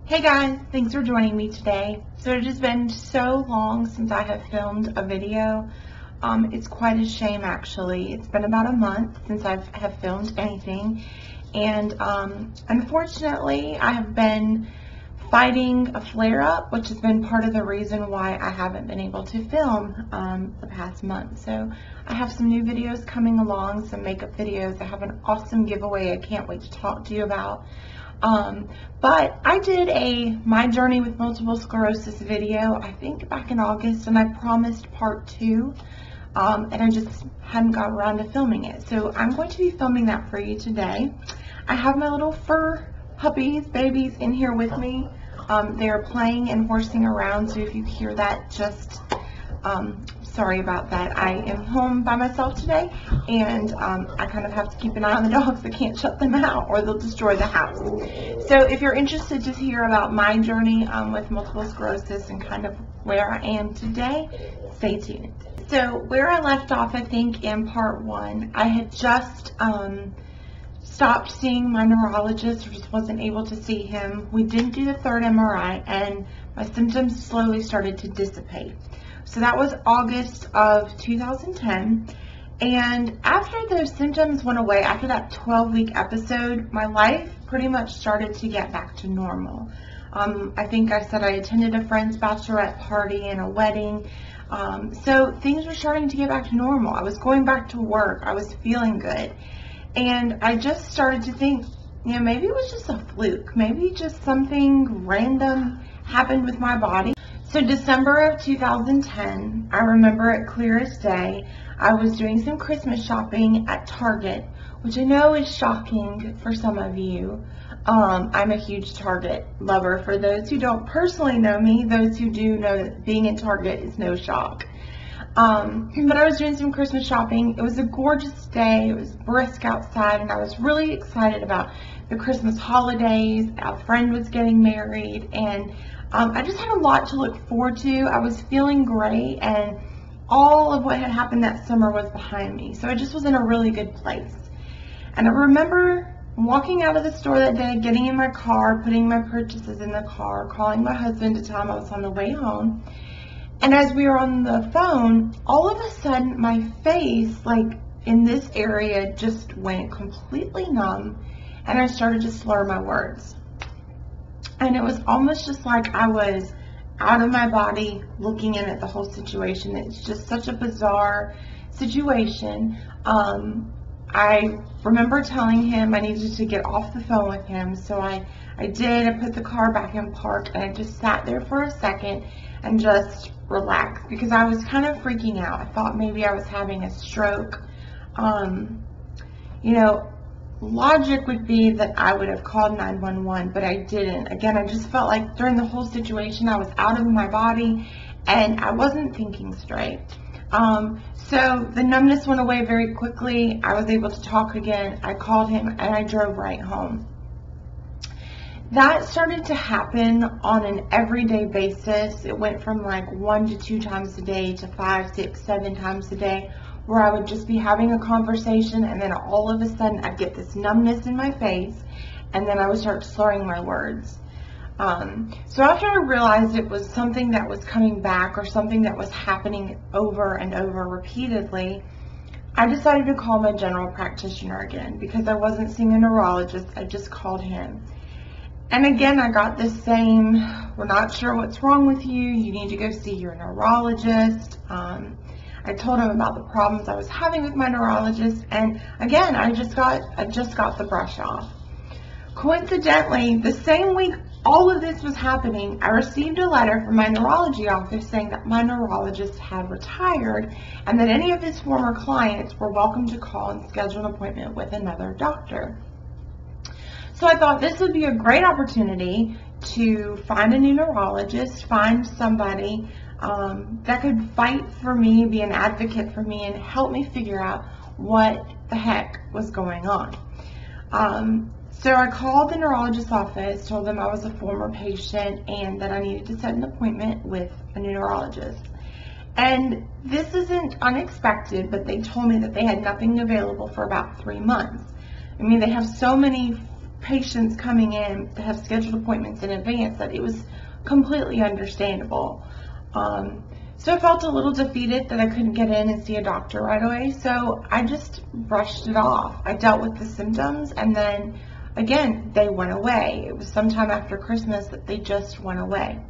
Hey guys, thanks for joining me today. So it has been so long since I have filmed a video. It's quite a shame actually. It's been about a month since I have filmed anything, and unfortunately I have been fighting a flare-up, which has been part of the reason why I haven't been able to film the past month. So I have some new videos coming along, some makeup videos. I have an awesome giveaway I can't wait to talk to you about. But I did a My Journey with Multiple Sclerosis video, I think back in August, and I promised part 2, and I just hadn't got around to filming it. So I'm going to be filming that for you today. I have my little fur puppies, babies, in here with me. They are playing and horsing around, so if you hear that, just sorry about that. I am home by myself today, and I kind of have to keep an eye on the dogs. I can't shut them out or they'll destroy the house. So if you're interested to hear about my journey with multiple sclerosis and kind of where I am today, stay tuned. So where I left off, I think in part 1, I had just stopped seeing my neurologist, or just wasn't able to see him. We didn't do the 3rd MRI, and my symptoms slowly started to dissipate. So that was August of 2010, and after those symptoms went away, after that 12-week episode, my life pretty much started to get back to normal. I think I said I attended a friend's bachelorette party and a wedding, so things were starting to get back to normal. I was going back to work, I was feeling good, and I just started to think, you know, maybe it was just a fluke, maybe just something random happened with my body. So December of 2010, I remember it clear as day. I was doing some Christmas shopping at Target, which I know is shocking for some of you. I'm a huge Target lover. For those who don't personally know me, those who do know that being in Target is no shock. But I was doing some Christmas shopping. It was a gorgeous day. It was brisk outside, and I was really excited about the Christmas holidays. A friend was getting married, and I just had a lot to look forward to. I was feeling great, and all of what had happened that summer was behind me. So I just was in a really good place. And I remember walking out of the store that day, getting in my car, putting my purchases in the car, calling my husband to tell him I was on the way home. And as we were on the phone, all of a sudden my face, like in this area, just went completely numb, and I started to slur my words. And it was almost just like I was out of my body looking in at the whole situation. It's just such a bizarre situation. I remember telling him I needed to get off the phone with him, so I did. I put the car back in park, and I just sat there for a second and just relaxed, because I was kind of freaking out. I thought maybe I was having a stroke. You know, logic would be that I would have called 911, but I didn't. Again, I just felt like during the whole situation I was out of my body and I wasn't thinking straight. So the numbness went away very quickly. I was able to talk again. I called him and I drove right home. That started to happen on an everyday basis. It went from like 1 to 2 times a day to 5, 6, 7 times a day, where I would just be having a conversation, and then all of a sudden I'd get this numbness in my face, and then I would start slurring my words. So after I realized it was something that was coming back, or something that was happening over and over repeatedly, I decided to call my general practitioner again, because I wasn't seeing a neurologist. I just called him. And again, I got the same, we're not sure what's wrong with you, you need to go see your neurologist. I told him about the problems I was having with my neurologist, and again, I just got the brush off. Coincidentally, the same week all of this was happening, I received a letter from my neurology office saying that my neurologist had retired, and that any of his former clients were welcome to call and schedule an appointment with another doctor. So I thought this would be a great opportunity to find a new neurologist, find somebody that could fight for me, be an advocate for me, and help me figure out what the heck was going on. So I called the neurologist's office, told them I was a former patient and that I needed to set an appointment with a new neurologist. And this isn't unexpected, but they told me that they had nothing available for about 3 months. I mean, they have so many patients coming in that have scheduled appointments in advance that it was completely understandable. So I felt a little defeated that I couldn't get in and see a doctor right away, so I just brushed it off. I dealt with the symptoms, and then again, they went away. It was sometime after Christmas that they just went away.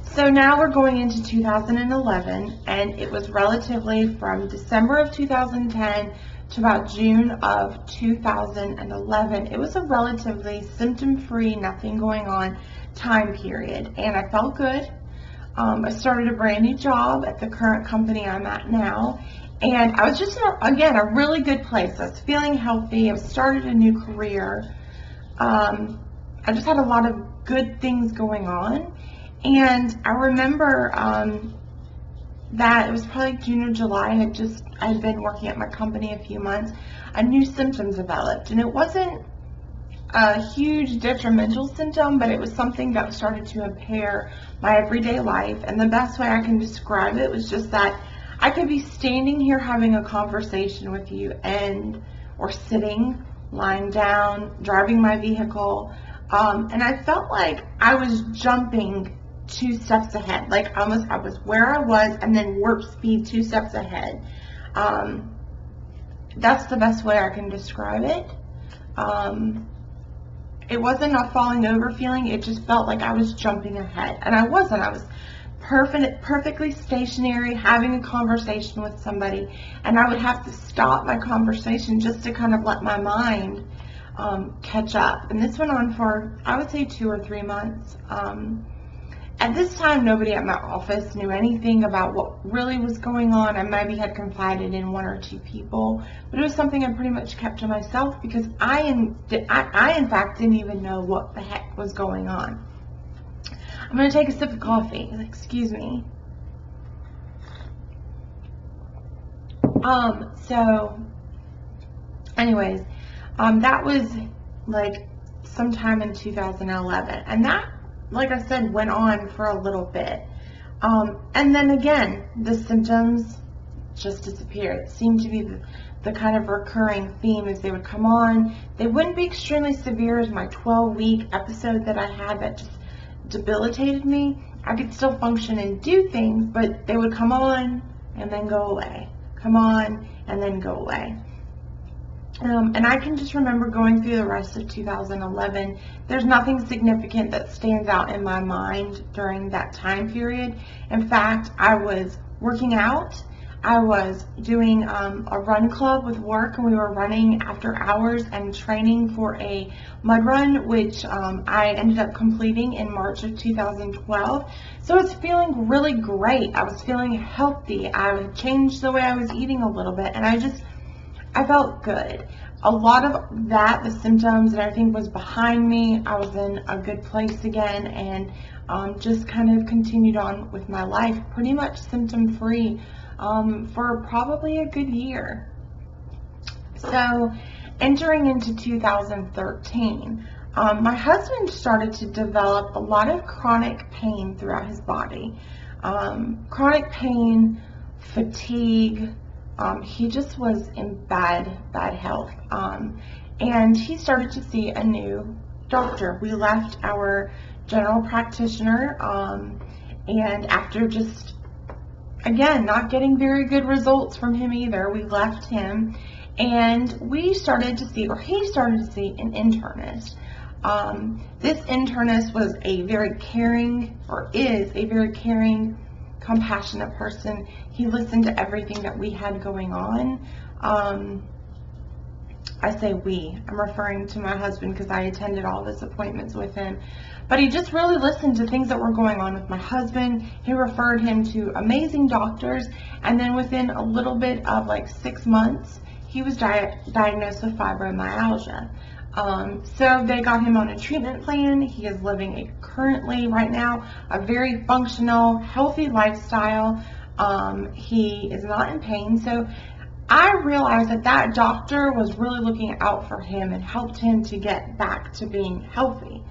So now we're going into 2011, and it was relatively from December of 2010 to about June of 2011. It was a relatively symptom-free, nothing going on time period, and I felt good. I started a brand new job at the current company I'm at now, and I was just in, again, a really good place. I was feeling healthy. I started a new career. I just had a lot of good things going on, and I remember that it was probably June or July. I had been working at my company a few months. A new symptom developed, and it wasn't a huge detrimental symptom, but it was something that started to impair my everyday life. And the best way I can describe it was just that I could be standing here having a conversation with you, or sitting, lying down, driving my vehicle, and I felt like I was jumping 2 steps ahead. Like almost I was where I was and then warp speed 2 steps ahead. That's the best way I can describe it. It wasn't a falling over feeling. It just felt like I was jumping ahead, and I wasn't. I was perfectly stationary, having a conversation with somebody, and I would have to stop my conversation just to kind of let my mind catch up. And this went on for, I would say, 2 or 3 months. At this time, nobody at my office knew anything about what really was going on. I maybe had confided in 1 or 2 people, but it was something I pretty much kept to myself because I in fact didn't even know what the heck was going on. I'm going to take a sip of coffee. Excuse me. So anyways, that was like sometime in 2011, and that, like I said, went on for a little bit. And then again, the symptoms just disappeared. It seemed to be the kind of recurring theme as they would come on. They wouldn't be extremely severe as my 12-week episode that I had that just debilitated me. I could still function and do things, but they would come on and then go away. Come on and then go away. And I can just remember going through the rest of 2011. There's nothing significant that stands out in my mind during that time period. In fact, I was working out. I was doing a run club with work, and we were running after hours and training for a mud run, which I ended up completing in March of 2012. So I was feeling really great. I was feeling healthy. I had changed the way I was eating a little bit, and I felt good. A lot of that, the symptoms and everything, was behind me. I was in a good place again, and just kind of continued on with my life pretty much symptom-free for probably a good year. So entering into 2013, my husband started to develop a lot of chronic pain throughout his body. Chronic pain, fatigue. He just was in bad health, and he started to see a new doctor. We left our general practitioner, and after just, again, not getting very good results from him either, we left him, and we started to see, or he started to see, an internist. This internist was a very caring, or is a very caring, compassionate person. He listened to everything that we had going on. I say we, I'm referring to my husband because I attended all of his appointments with him. But he just really listened to things that were going on with my husband. He referred him to amazing doctors, and then within a little bit of like 6 months, he was diagnosed with fibromyalgia. So they got him on a treatment plan. He is living currently right now a very functional, healthy lifestyle. He is not in pain. So I realized that that doctor was really looking out for him and helped him to get back to being healthy.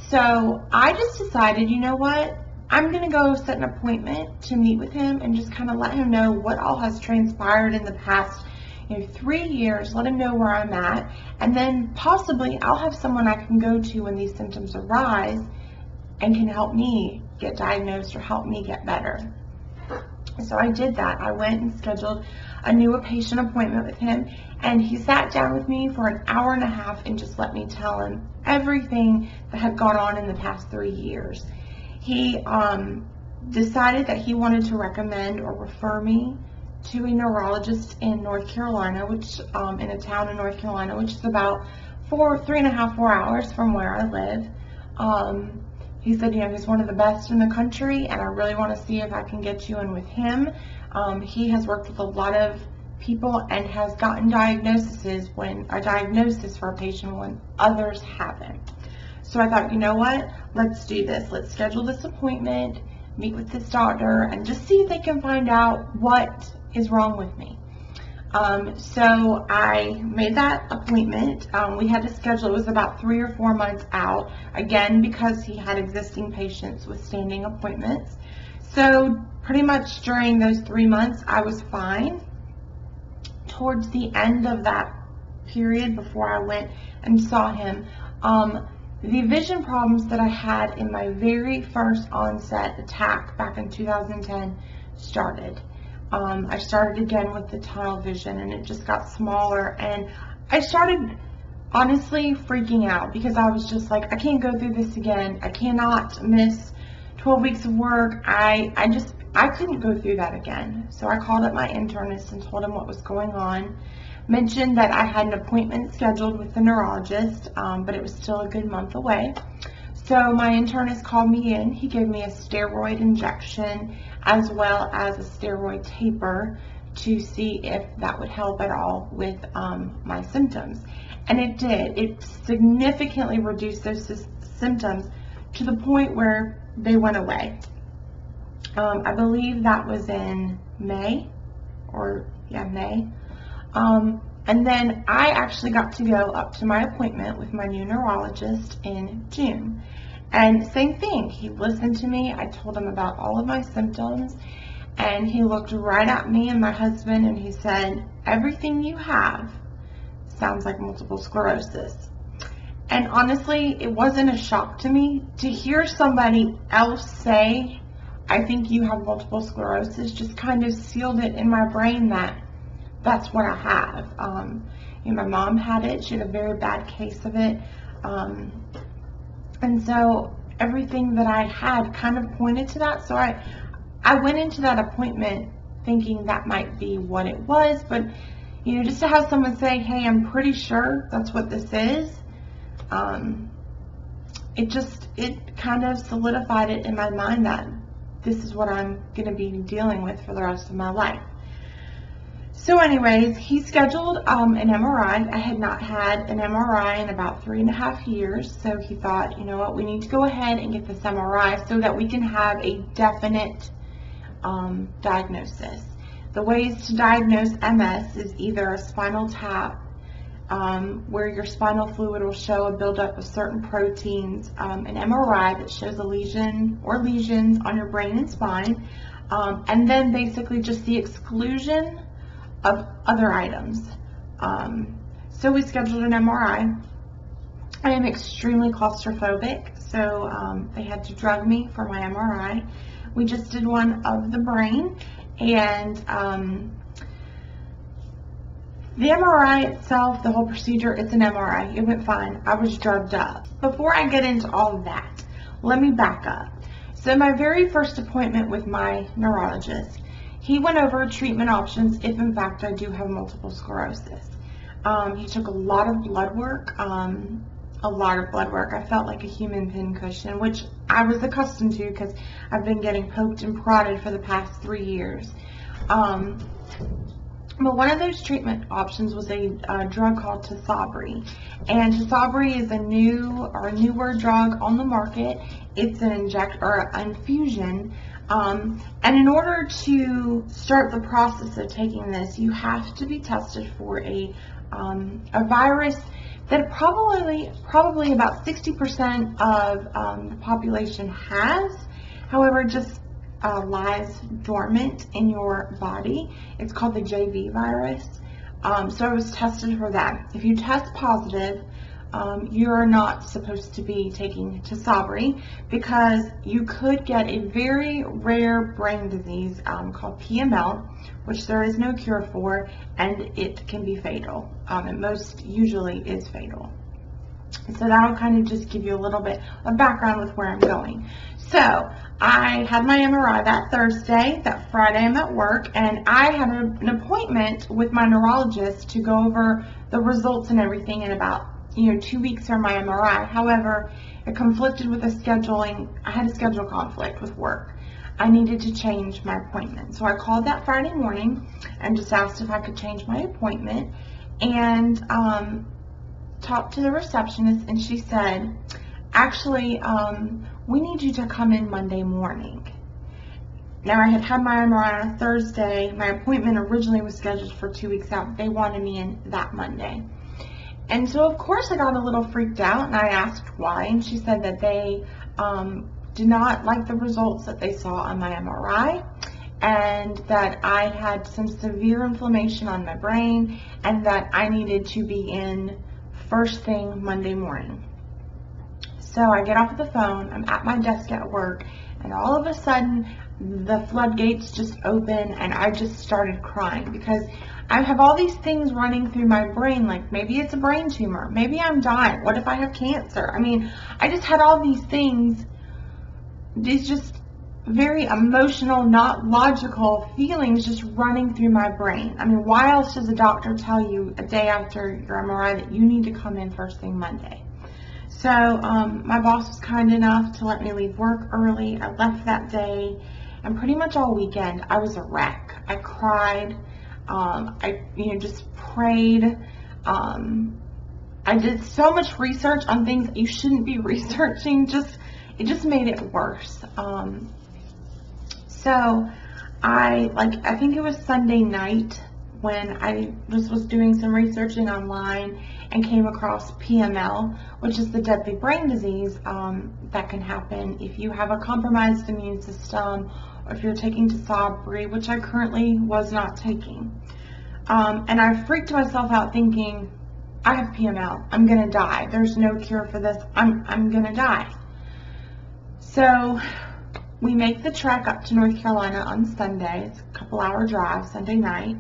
So I just decided, you know what? I'm going to go set an appointment to meet with him and just kind of let him know what all has transpired in the past 3 years, let him know where I'm at, and then possibly I'll have someone I can go to when these symptoms arise and can help me get diagnosed or help me get better. So I did that. I went and scheduled a new patient appointment with him, and he sat down with me for an hour and a half and just let me tell him everything that had gone on in the past 3 years. He decided that he wanted to recommend or refer me to a neurologist in North Carolina, which in a town in North Carolina, which is about 3.5, 4 hours from where I live. He said, he's one of the best in the country, and I really want to see if I can get you in with him. He has worked with a lot of people and has gotten diagnosis for a patient when others haven't. So I thought, you know what? Let's do this. Let's schedule this appointment, meet with this doctor, and just see if they can find out what is wrong with me. So I made that appointment. We had to schedule, it was about 3 or 4 months out, again, because he had existing patients with standing appointments. So pretty much during those 3 months, I was fine. Towards the end of that period, before I went and saw him, the vision problems that I had in my very first onset attack back in 2010 started. I started again with the tunnel vision, and it just got smaller, and I started honestly freaking out because I was just like, I can't go through this again. I cannot miss 12 weeks of work. I couldn't go through that again. So I called up my internist and told him what was going on, mentioned that I had an appointment scheduled with the neurologist, but it was still a good month away. So my internist called me in. He gave me a steroid injection as well as a steroid taper to see if that would help at all with my symptoms. And it did. It significantly reduced those symptoms to the point where they went away. I believe that was in May. And then I actually got to go up to my appointment with my new neurologist in June. And same thing, he listened to me. I told him about all of my symptoms, and he looked right at me and my husband, and he said, everything you have sounds like multiple sclerosis. And honestly, it wasn't a shock to me to hear somebody else say, I think you have multiple sclerosis, just kind of sealed it in my brain that that's what I have. My mom had it. She had a very bad case of it. And so everything that I had kind of pointed to that. So I went into that appointment thinking that might be what it was. But, just to have someone say, hey, I'm pretty sure that's what this is, it kind of solidified it in my mind that this is what I'm going to be dealing with for the rest of my life. So anyways, he scheduled an MRI. I had not had an MRI in about 3.5 years, so he thought, you know what, we need to go ahead and get this MRI so that we can have a definite diagnosis. The ways to diagnose MS is either a spinal tap, where your spinal fluid will show a buildup of certain proteins, an MRI that shows a lesion or lesions on your brain and spine, and then basically just the exclusion of other items. So we scheduled an MRI. I am extremely claustrophobic, so they had to drug me for my MRI. We just did one of the brain, and the MRI itself, the whole procedure, it's an MRI. It went fine. I was drugged up. Before I get into all of that, let me back up. So my very first appointment with my neurologist, he went over treatment options if in fact I do have multiple sclerosis. He took a lot of blood work. I felt like a human pincushion, which I was accustomed to because I've been getting poked and prodded for the past 3 years. But one of those treatment options was a drug called Tysabri. And Tysabri is a newer drug on the market. It's an infusion. And in order to start the process of taking this, you have to be tested for a virus that probably about 60% of the population has. However, just lies dormant in your body. It's called the JV virus. So I was tested for that. If you test positive, you're not supposed to be taking Tysabri because you could get a very rare brain disease called PML, which there is no cure for, and it can be fatal. It most usually is fatal. So that'll kind of just give you a little bit of background with where I'm going. So I had my MRI that Thursday. That Friday I'm at work, and I had an appointment with my neurologist to go over the results and everything in about 2 weeks from my MRI. However, it conflicted with I had a schedule conflict with work. I needed to change my appointment. So I called that Friday morning and just asked if I could change my appointment, and talked to the receptionist, and she said, actually, we need you to come in Monday morning. Now, I had my MRI on a Thursday. My appointment originally was scheduled for 2 weeks out. They wanted me in that Monday. And so, of course, I got a little freaked out, and I asked why, and she said that they did not like the results that they saw on my MRI, and that I had some severe inflammation on my brain, and that I needed to be in first thing Monday morning. So I get off the phone, I'm at my desk at work, and all of a sudden the floodgates just open, and I just started crying because I have all these things running through my brain, like maybe it's a brain tumor, maybe I'm dying, what if I have cancer? I mean, I just had all these things, these just very emotional, not logical feelings just running through my brain. I mean, why else does a doctor tell you a day after your MRI that you need to come in first thing Monday? So my boss was kind enough to let me leave work early. I left that day, and pretty much all weekend I was a wreck. I cried. I just prayed. I did so much research on things that you shouldn't be researching. It just made it worse. So I think it was Sunday night when I just was doing some researching online and came across PML, which is the deadly brain disease that can happen if you have a compromised immune system, or if you're taking Tysabri, which I currently was not taking. And I freaked myself out thinking, I have PML, I'm gonna die. There's no cure for this, I'm gonna die. So we make the trek up to North Carolina on Sunday. It's a couple-hour drive, Sunday night.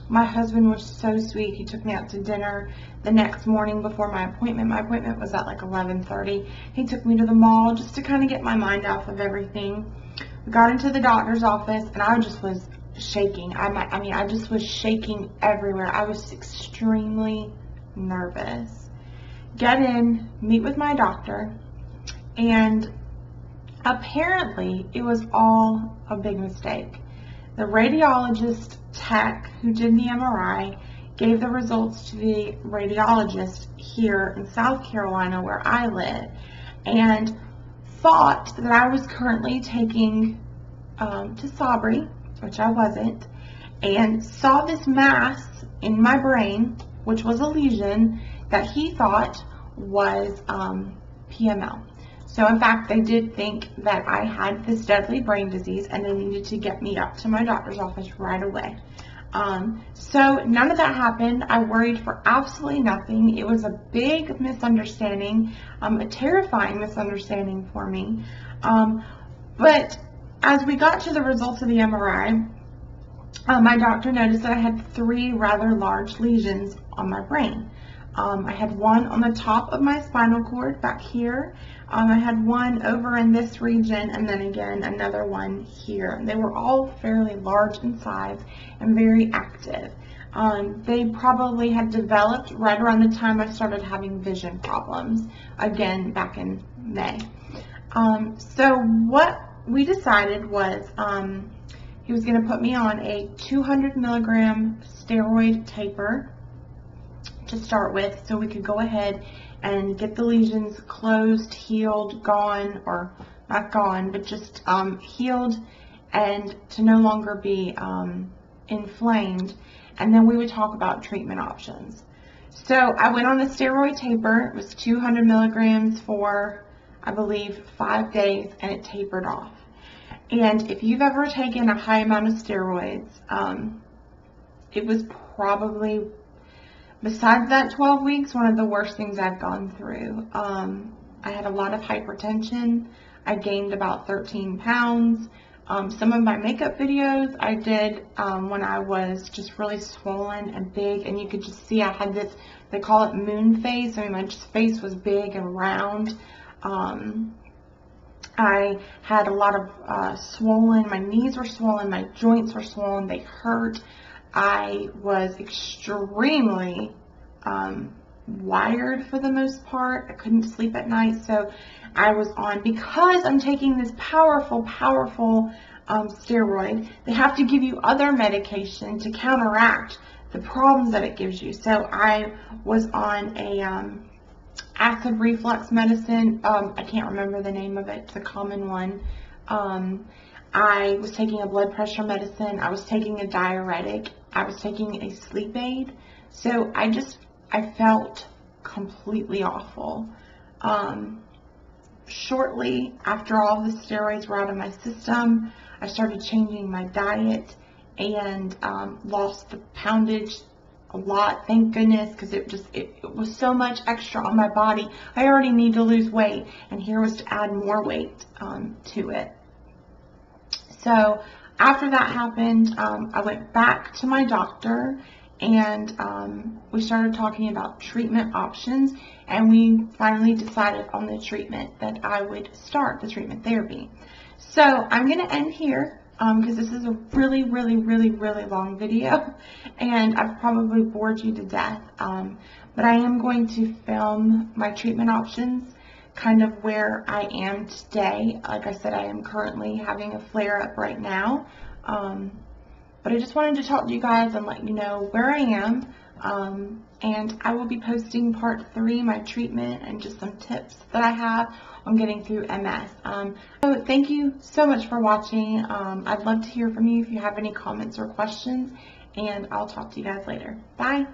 My husband was so sweet. He took me out to dinner the next morning before my appointment. My appointment was at like 11:30. He took me to the mall just to kind of get my mind off of everything. We got into the doctor's office, and I just was shaking. I just was shaking everywhere. I was extremely nervous. Get in, meet with my doctor, and apparently it was all a big mistake. The radiologist tech who did the MRI gave the results to the radiologist here in South Carolina where I live, and thought that I was currently taking Tysabri, which I wasn't, and saw this mass in my brain, which was a lesion that he thought was PML. So in fact, they did think that I had this deadly brain disease, and they needed to get me up to my doctor's office right away. So none of that happened. I worried for absolutely nothing. It was a big misunderstanding, a terrifying misunderstanding for me. But as we got to the results of the MRI, my doctor noticed that I had 3 rather large lesions on my brain. I had one on the top of my spinal cord back here. I had one over in this region, and then again another one here. They were all fairly large in size and very active. They probably had developed right around the time I started having vision problems, again back in May. So what we decided was he was going to put me on a 200 milligram steroid taper to start with, so we could go ahead and get the lesions closed, healed, gone, or not gone, but just healed, and to no longer be inflamed. And then we would talk about treatment options. So I went on the steroid taper. It was 200 milligrams for, I believe, 5 days, and it tapered off. And if you've ever taken a high amount of steroids, it was probably, besides that 12 weeks, one of the worst things I've gone through. I had a lot of hypertension. I gained about 13 pounds. Some of my makeup videos I did when I was just really swollen and big, and you could just see I had this, they call it moon face. I mean, my face was big and round. I had a lot of swollen, my knees were swollen, my joints were swollen, they hurt. I was extremely wired for the most part. I couldn't sleep at night, so I was on, because I'm taking this powerful steroid, they have to give you other medication to counteract the problems that it gives you. So I was on a acid reflux medicine. I can't remember the name of it. It's a common one. I was taking a blood pressure medicine. I was taking a diuretic. I was taking a sleep aid. So I felt completely awful. Shortly after all the steroids were out of my system, I started changing my diet and lost the poundage a lot, thank goodness, because it was so much extra on my body. I already need to lose weight, and here was to add more weight to it. So after that happened, I went back to my doctor, and we started talking about treatment options, and we finally decided on the treatment that I would start, the treatment therapy. So I'm going to end here because this is a really long video, and I've probably bored you to death. But I am going to film my treatment options, kind of where I am today. Like I said, I am currently having a flare-up right now. But I just wanted to talk to you guys and let you know where I am. And I will be posting part 3, my treatment, and just some tips that I have on getting through MS. So thank you so much for watching. I'd love to hear from you if you have any comments or questions, and I'll talk to you guys later. Bye.